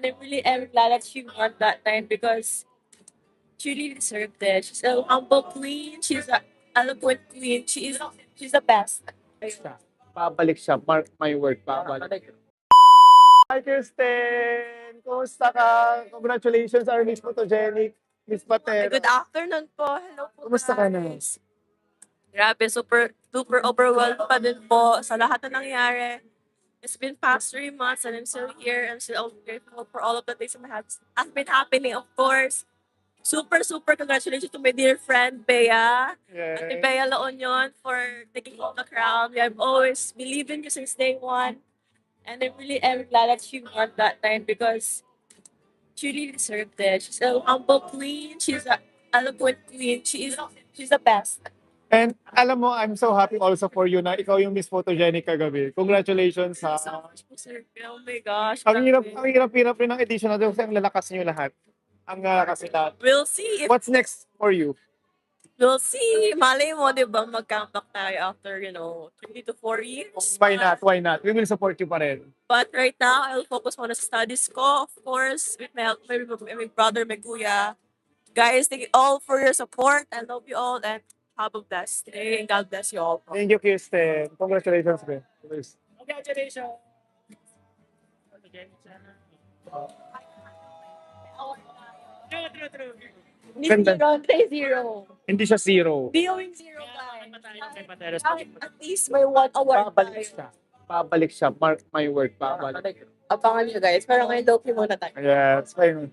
And I really am glad that she won that time because she really deserved it. She's a humble queen. She's a eloquent queen. She's the best. Siya. Babalik siya. Mark my word, babalik. Hi, Kirsten! Kumusta ka? Congratulations, our Miss Photogenic, Miss Patera. Good afternoon po. Hello po Kumusta ka na? guys. Grabe, super, super overwhelmed pa din po sa lahat na nangyari. It's been past 3 months and I'm still here. I'm still grateful for all of the things that have been happening, of course. Super, super congratulations to my dear friend, Bea. Ate Yeah. Bea La Union for taking home the crown. I've always believed in you since day one. And I really am glad that she won that time because she really deserved it. She's a humble queen. She's a eloquent queen. She's the best. And alam mo, I'm so happy also for you na ikaw yung Miss Photogenic kagabi. Congratulations ha. So much po, sir. Oh my gosh. Ang hirap, grabe. ang hirap rin ng edition na doon kasi ang lalakas niyo lahat. Ang lalakas nila. We'll see. What's next for you? We'll see. Malay mo, di ba, mag-comeback tayo after, 3 to 4 years. Why not? Why not? We will support you pa rin. But right now, I'll focus on the studies ko, of course, with my brother, my kuya. Guys, thank you all for your support. I love you all and have a blessed day and God bless you all. Thank you, Kirsten. Congratulations, Ben. Congratulations. True. Ganda. 0, 3-0. Hindi siya zero. Di yung 0, guys. At least may 1 award Babalik tayo. siya. Babalik siya. Mark my word, babalik. Abangan nyo guys. Pero ngayon, low-key muna tayo. Yes, fine.